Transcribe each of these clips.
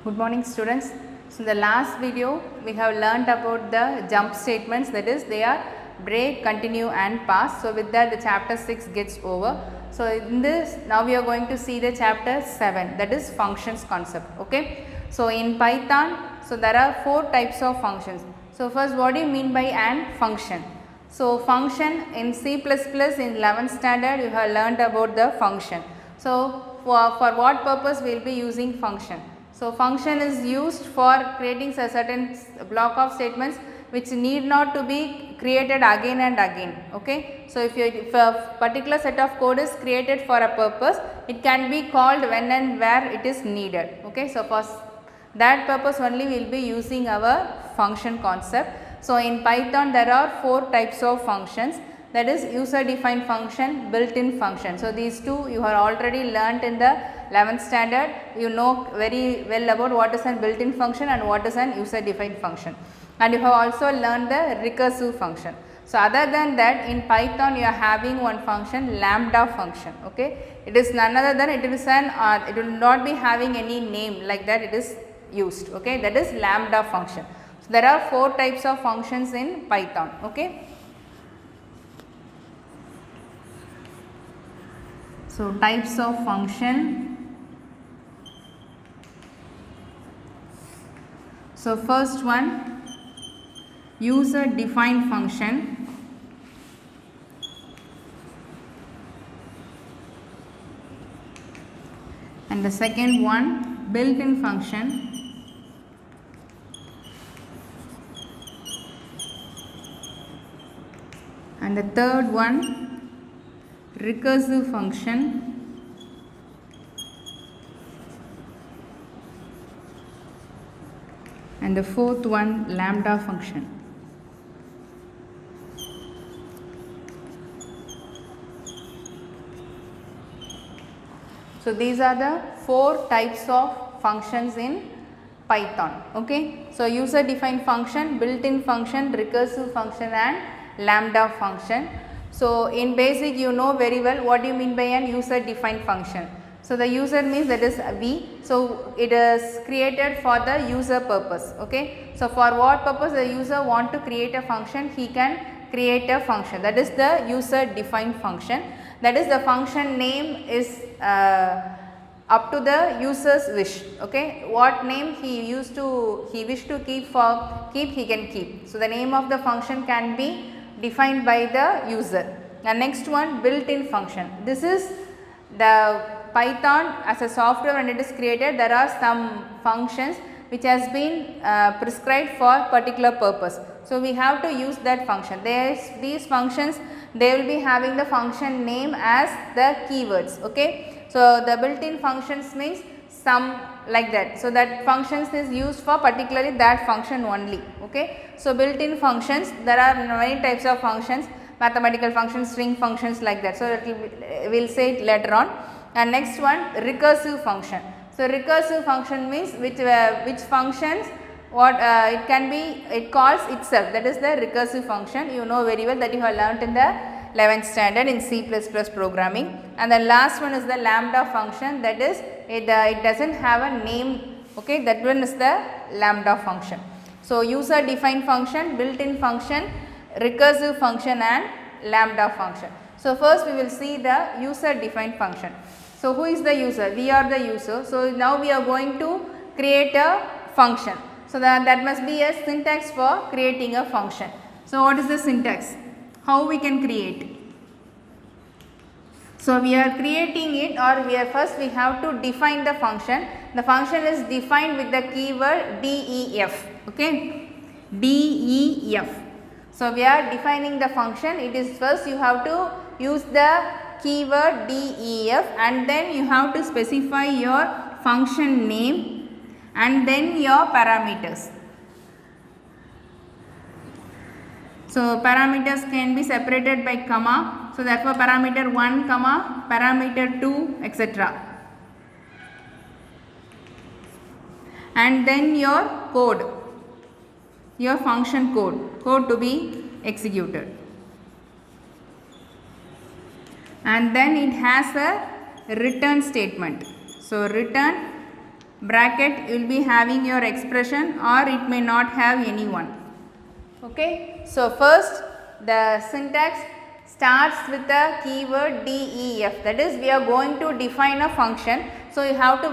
Good morning students. So in the last video we have learned about the jump statements, that is they are break, continue and pass. So with that the chapter 6 gets over. So in this now we are going to see the chapter 7, that is functions concept. Okay. So in Python, so there are 4 types of functions. So first, what do you mean by an function? So function in C++ in 11th standard you have learned about the function. So for what purpose we will be using function? So function is used for creating a certain block of statements which need not to be created again and again. Okay. So if a particular set of code is created for a purpose, it can be called when and where it is needed. Okay. So for that purpose only we will be using our function concept. So in Python there are 4 types of functions, that is user defined function, built-in function. So these two you have already learnt in the 11th standard. You know very well about what is an built-in function and what is an user defined function, and you have also learned the recursive function. So other than that, in Python you are having one function, lambda function. Okay, it is none other than it will not be having any name like that, it is used. Okay, that is lambda function. So there are 4 types of functions in Python. Okay. So types of function. So first one, user defined function. And the second one, built-in function. And the third one, recursive function. And the fourth one, lambda function. So these are the 4 types of functions in Python. Okay. So user defined function, built-in function, recursive function and lambda function. So in basic you know very well what do you mean by an user defined function. So the user means that is we, so it is created for the user purpose. Okay. So for what purpose the user want to create a function, he can create a function, that is the user defined function. That is the function name is up to the user's wish. Okay, what name he wish to keep he can keep. So the name of the function can be defined by the user. The next one, built-in function. This is the Python as a software when it is created, there are some functions which has been prescribed for particular purpose. So we have to use that function. These functions, they will be having the function name as the keywords. Okay. So the built-in functions means some like that. So that functions is used for particularly that function only. Okay. So built-in functions, there are many types of functions, mathematical functions, string functions like that. So we will say it later on. And next one, recursive function. So recursive function means which functions it can be, it calls itself, that is the recursive function. You know very well that you have learnt in the 11th standard in C++ programming. And the last one is the lambda function, that is it does not have a name. Okay, that one is the lambda function. So user defined function, built-in function, recursive function and lambda function. So first we will see the user defined function. So who is the user? We are the user. So now we are going to create a function. So that must be a syntax for creating a function. So what is the syntax? How we can create? So we are creating it, or first we have to define the function. The function is defined with the keyword def. Okay, def. So we are defining the function. It is first you have to use the keyword def, and then you have to specify your function name and then your parameters. So parameters can be separated by comma. So therefore parameter 1 comma, parameter 2 etc. And then your code, your function code to be executed. And then it has a return statement. So return bracket you will be having your expression, or it may not have any one. Okay. So, first the syntax starts with the keyword def, that is we are going to define a function. So, you have to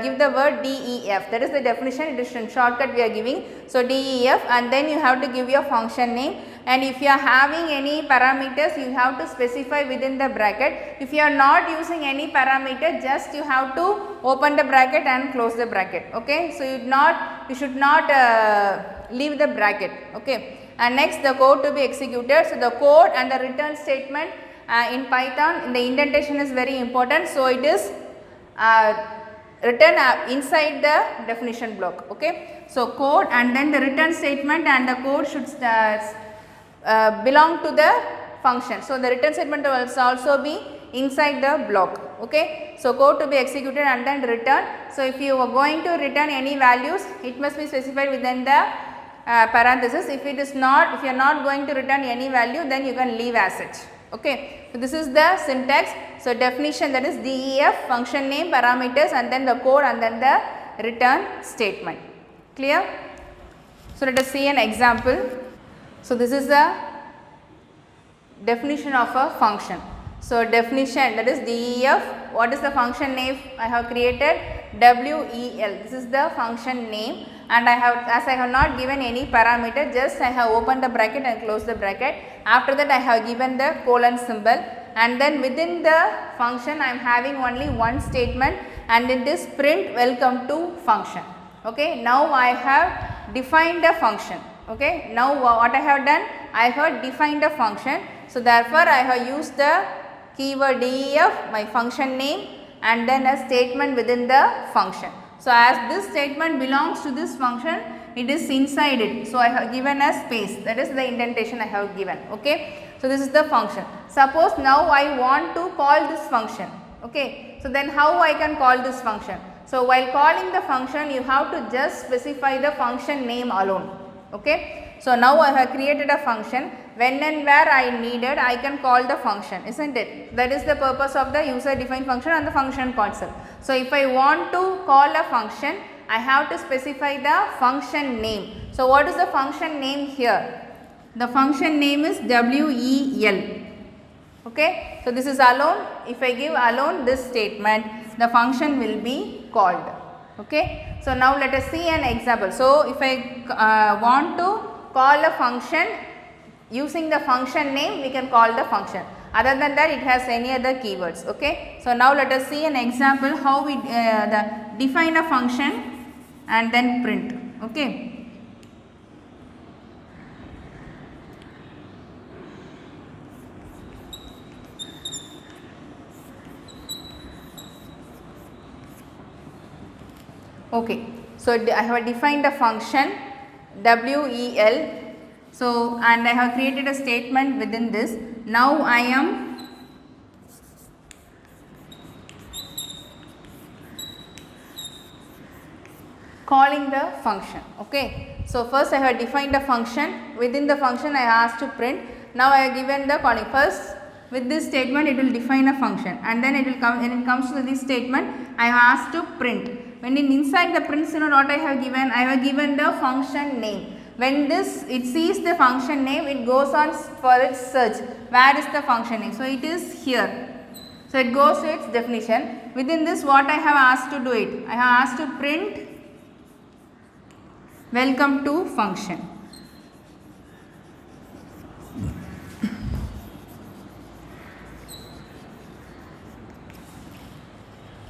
give the word def, that is the definition, it is in shortcut we are giving. So, def, and then you have to give your function name, and if you are having any parameters you have to specify within the bracket. If you are not using any parameter, just you have to open the bracket and close the bracket. Okay. So, you should not leave the bracket. Okay. And next the code to be executed. So, the code and the return statement in Python, the indentation is very important. So, it is written inside the definition block. Okay. So, code and then the return statement and the code should belong to the function. So, the return statement will also be inside the block. Okay. So, code to be executed and then return. So, if you are going to return any values, it must be specified within the parenthesis. If it is not, if you are not going to return any value, then you can leave as such. Okay. So, this is the syntax. So, definition, that is def, function name, parameters, and then the code and then the return statement. Clear? So, let us see an example. So, this is the definition of a function. So, definition, that is def, what is the function name I have created? Wel, this is the function name, and as I have not given any parameter, just I have opened the bracket and closed the bracket. After that I have given the colon symbol, and then within the function I am having only one statement, and it is print welcome to function. Okay. Now, I have defined a function. Okay. Now, what I have done? I have defined a function. So, therefore, I have used the keyword def, my function name, and then a statement within the function. So, as this statement belongs to this function, it is inside it. So, I have given a space, that is the indentation I have given. Okay. So, this is the function. Suppose now I want to call this function. Okay. So, then how I can call this function? So, while calling the function, you have to just specify the function name alone. Okay. So, now I have created a function. When and where I needed, I can call the function, isn't it? That is the purpose of the user defined function and the function concept. So, if I want to call a function, I have to specify the function name. So, what is the function name here? The function name is Wel. Okay. So, this is alone. If I give alone this statement, the function will be called. Okay. So, now let us see an example. So, if I want to call a function using the function name, we can call the function. Other than that, it has any other keywords. Okay. So, now let us see an example how we define a function and then print. Okay. Okay. So, I have defined a function Wel. So, and I have created a statement within this. Now, I am calling the function. Okay. So, first I have defined a function. Within the function I asked to print. Now, I have given the calling. First, with this statement it will define a function, and then it will come, when it comes to this statement I have asked to print. When inside the print statement, what I have given? I have given the function name. When it sees the function name, it goes on for its search. Where is the function name? So, it is here. So, it goes to its definition. Within this, what I have asked to do it? I have asked to print welcome to function.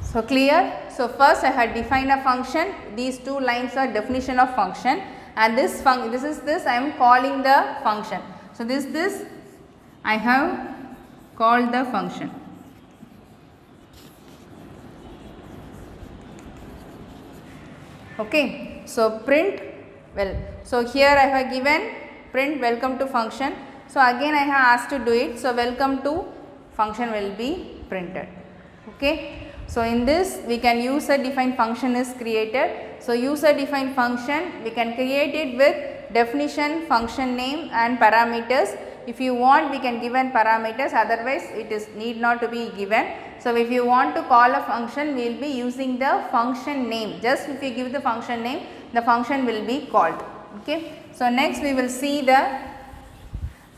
So, clear? So, first I have defined a function. These two lines are definition of function, and this I am calling the function. So, this I have called the function. Okay. So, print well. So, here I have given print welcome to function. So, again I have asked to do it. So, welcome to function will be printed. Okay. So, in this we can user defined function is created. So, user defined function we can create it with definition, function name and parameters. If you want, we can given parameters, otherwise it is need not to be given. So, if you want to call a function, we will be using the function name. Just if you give the function name, the function will be called. Okay. So, next we will see the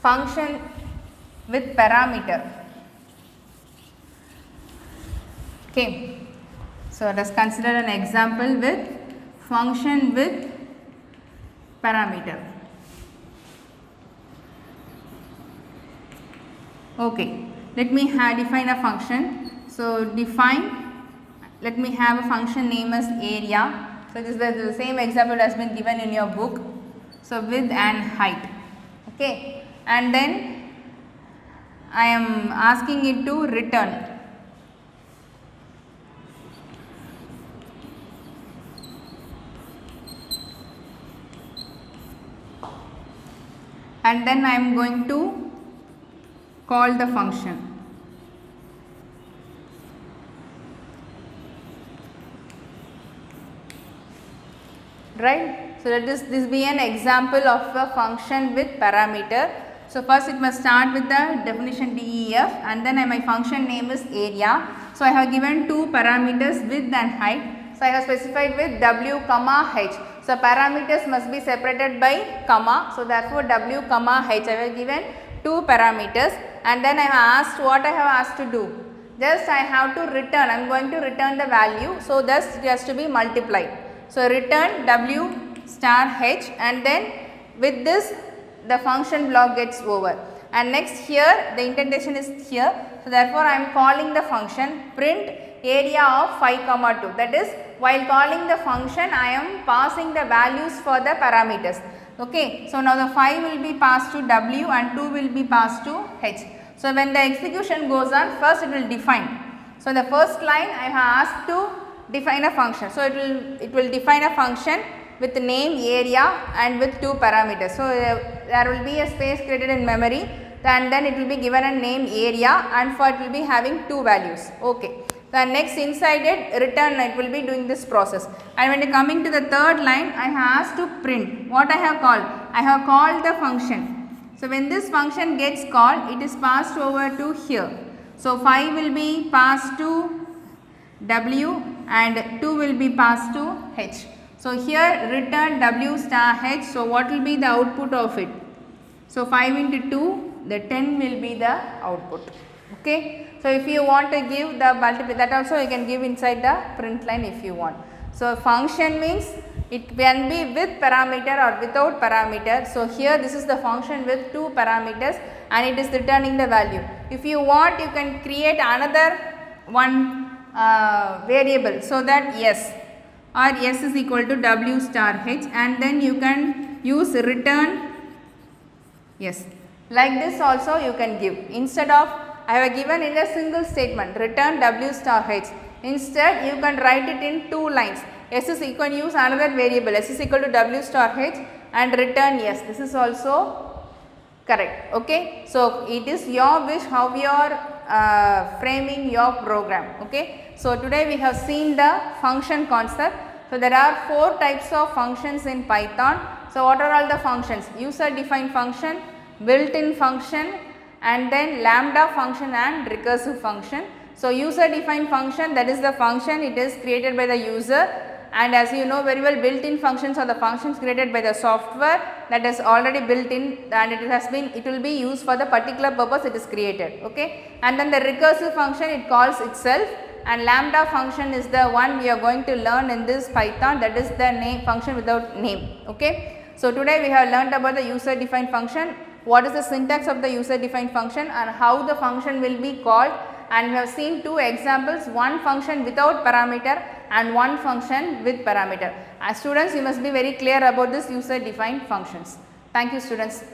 function with parameter. Okay. So, let us consider an example with function with parameter. Okay. Let me define a function. So, let me have a function name as area. So, this is the same example has been given in your book. So, width and height. Okay. And then I am asking it to return. And then I am going to call the function. Right. So, let this be an example of a function with parameter. So, first it must start with the definition DEF, and then my function name is area. So, I have given two parameters, width and height. So, I have specified with W comma H. So, parameters must be separated by comma. So, therefore, W comma H I have given two parameters, and then I have asked what I have asked to do. Just I have to return, I am going to return the value. So, thus it has to be multiplied. So, return W star H, and then with this the function block gets over, and next here the indentation is here. So, therefore, I am calling the function print area of 5 comma 2, that is while calling the function I am passing the values for the parameters. Okay. So, now the 5 will be passed to W and 2 will be passed to H. So, when the execution goes on, first it will define. So, the first line I have asked to define a function. So, it will define a function with name, area and with two parameters. So, there will be a space created in memory, and then it will be given a name area, and for it will be having two values. Okay. Then next inside it return, it will be doing this process, and when you coming to the third line I have asked to print what I have called. I have called the function. So, when this function gets called, it is passed over to here. So, 5 will be passed to W and 2 will be passed to H. So, here return W star H. So, what will be the output of it? So, 5 into 2, the 10 will be the output. Okay. So, if you want to give the multiple, that also you can give inside the print line if you want. So, function means it can be with parameter or without parameter. So, here this is the function with two parameters and it is returning the value. If you want, you can create another one variable, so that S or S is equal to W star H, and then you can use return yes. Like this also you can give. Instead of I have given in a single statement return W star H, instead you can write it in two lines. S is, you can use another variable S is equal to W star H and return S. This is also correct. Okay. So, it is your wish how you are framing your program. Okay. So, today we have seen the function concept. So, there are 4 types of functions in Python. So, what are all the functions? User defined function, built-in function, and then lambda function and recursive function. So, user defined function, that is the function, it is created by the user, and as you know very well, built-in functions are the functions created by the software that is already built in, and it will be used for the particular purpose it is created. Okay. And then the recursive function, it calls itself, and lambda function is the one we are going to learn in this Python, that is the name function without name. Okay. So, today we have learned about the user defined function, what is the syntax of the user defined function and how the function will be called, and we have seen 2 examples, one function without parameter and one function with parameter. As students, you must be very clear about this user defined functions. Thank you, students.